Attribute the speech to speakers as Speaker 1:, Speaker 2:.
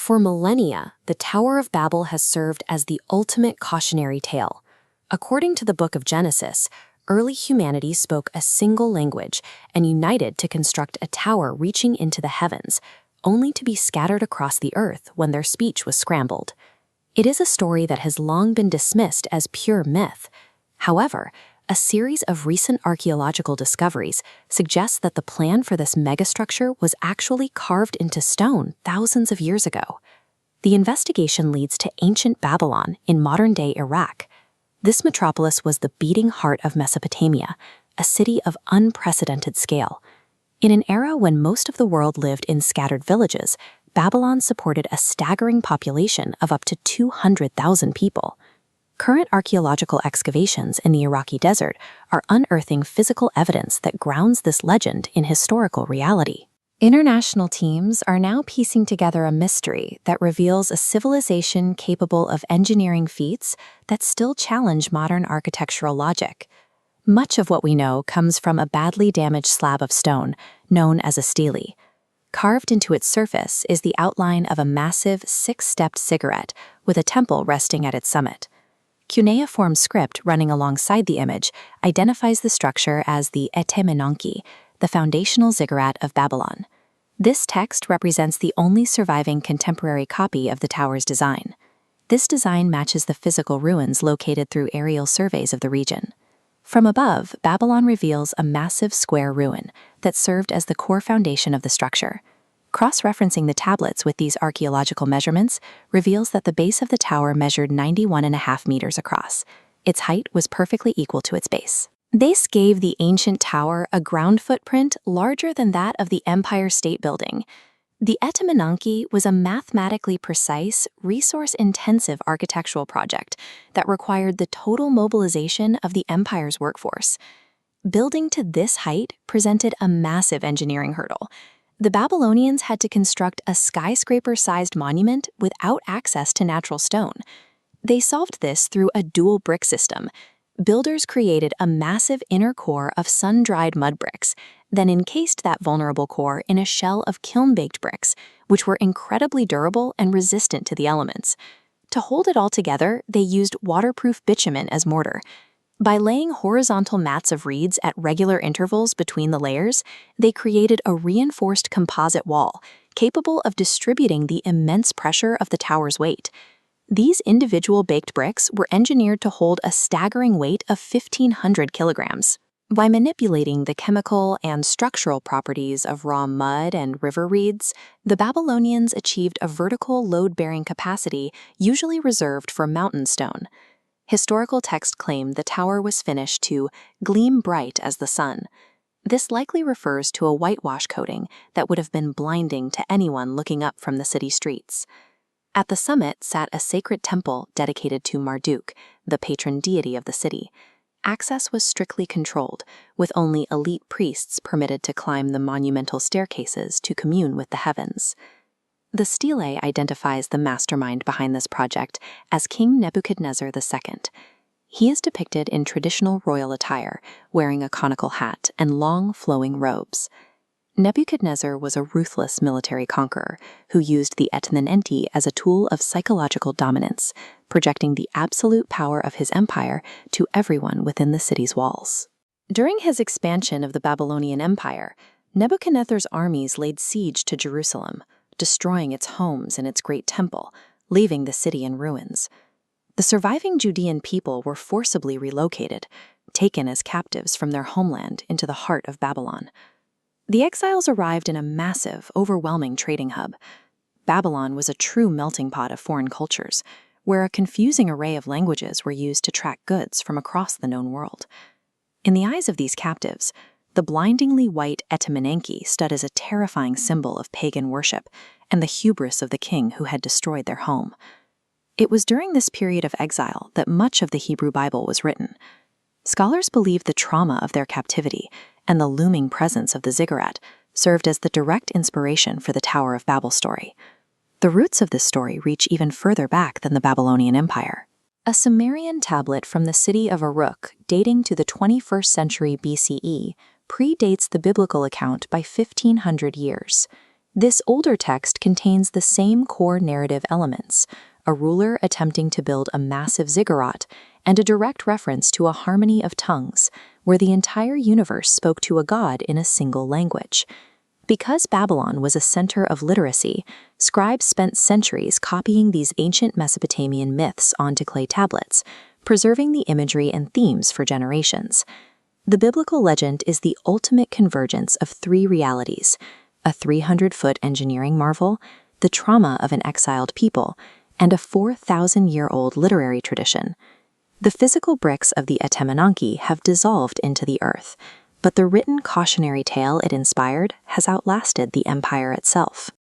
Speaker 1: For millennia, the Tower of Babel has served as the ultimate cautionary tale. According to the book of Genesis, early humanity spoke a single language and united to construct a tower reaching into the heavens, only to be scattered across the earth when their speech was scrambled. It is a story that has long been dismissed as pure myth. However, a series of recent archaeological discoveries suggests that the plan for this megastructure was actually carved into stone thousands of years ago. The investigation leads to ancient Babylon in modern-day Iraq. This metropolis was the beating heart of Mesopotamia, a city of unprecedented scale. In an era when most of the world lived in scattered villages, Babylon supported a staggering population of up to 200,000 people. Current archaeological excavations in the Iraqi desert are unearthing physical evidence that grounds this legend in historical reality. International teams are now piecing together a mystery that reveals a civilization capable of engineering feats that still challenge modern architectural logic. Much of what we know comes from a badly damaged slab of stone, known as a stele. Carved into its surface is the outline of a massive six-stepped ziggurat with a temple resting at its summit. Cuneiform script running alongside the image identifies the structure as the Etemenanki, the foundational ziggurat of Babylon. This text represents the only surviving contemporary copy of the tower's design. This design matches the physical ruins located through aerial surveys of the region. From above, Babylon reveals a massive square ruin that served as the core foundation of the structure. Cross-referencing the tablets with these archaeological measurements reveals that the base of the tower measured 91.5 meters across. Its height was perfectly equal to its base. This gave the ancient tower a ground footprint larger than that of the Empire State Building. The Etemenanki was a mathematically precise, resource-intensive architectural project that required the total mobilization of the empire's workforce. Building to this height presented a massive engineering hurdle. The Babylonians had to construct a skyscraper-sized monument without access to natural stone. They solved this through a dual brick system. Builders created a massive inner core of sun-dried mud bricks, then encased that vulnerable core in a shell of kiln-baked bricks, which were incredibly durable and resistant to the elements. To hold it all together, they used waterproof bitumen as mortar. By laying horizontal mats of reeds at regular intervals between the layers, they created a reinforced composite wall, capable of distributing the immense pressure of the tower's weight. These individual baked bricks were engineered to hold a staggering weight of 1,500 kilograms. By manipulating the chemical and structural properties of raw mud and river reeds, the Babylonians achieved a vertical load-bearing capacity usually reserved for mountain stone. Historical texts claim the tower was finished to gleam bright as the sun. This likely refers to a whitewash coating that would have been blinding to anyone looking up from the city streets. At the summit sat a sacred temple dedicated to Marduk, the patron deity of the city. Access was strictly controlled, with only elite priests permitted to climb the monumental staircases to commune with the heavens. The stele identifies the mastermind behind this project as King Nebuchadnezzar II. He is depicted in traditional royal attire, wearing a conical hat and long, flowing robes. Nebuchadnezzar was a ruthless military conqueror who used the Etemenanki as a tool of psychological dominance, projecting the absolute power of his empire to everyone within the city's walls. During his expansion of the Babylonian Empire, Nebuchadnezzar's armies laid siege to Jerusalem, destroying its homes and its great temple, leaving the city in ruins. The surviving Judean people were forcibly relocated, taken as captives from their homeland into the heart of Babylon. The exiles arrived in a massive, overwhelming trading hub. Babylon was a true melting pot of foreign cultures, where a confusing array of languages were used to track goods from across the known world. In the eyes of these captives, the blindingly white Etemenanki stood as a terrifying symbol of pagan worship and the hubris of the king who had destroyed their home. It was during this period of exile that much of the Hebrew Bible was written. Scholars believe the trauma of their captivity and the looming presence of the ziggurat served as the direct inspiration for the Tower of Babel story. The roots of this story reach even further back than the Babylonian Empire. A Sumerian tablet from the city of Uruk, dating to the 21st century BCE, predates the biblical account by 1,500 years. This older text contains the same core narrative elements, a ruler attempting to build a massive ziggurat, and a direct reference to a harmony of tongues, where the entire universe spoke to a god in a single language. Because Babylon was a center of literacy, scribes spent centuries copying these ancient Mesopotamian myths onto clay tablets, preserving the imagery and themes for generations. The biblical legend is the ultimate convergence of three realities: a 300-foot engineering marvel, the trauma of an exiled people, and a 4,000-year-old literary tradition. The physical bricks of the Etemenanki have dissolved into the earth, but the written cautionary tale it inspired has outlasted the empire itself.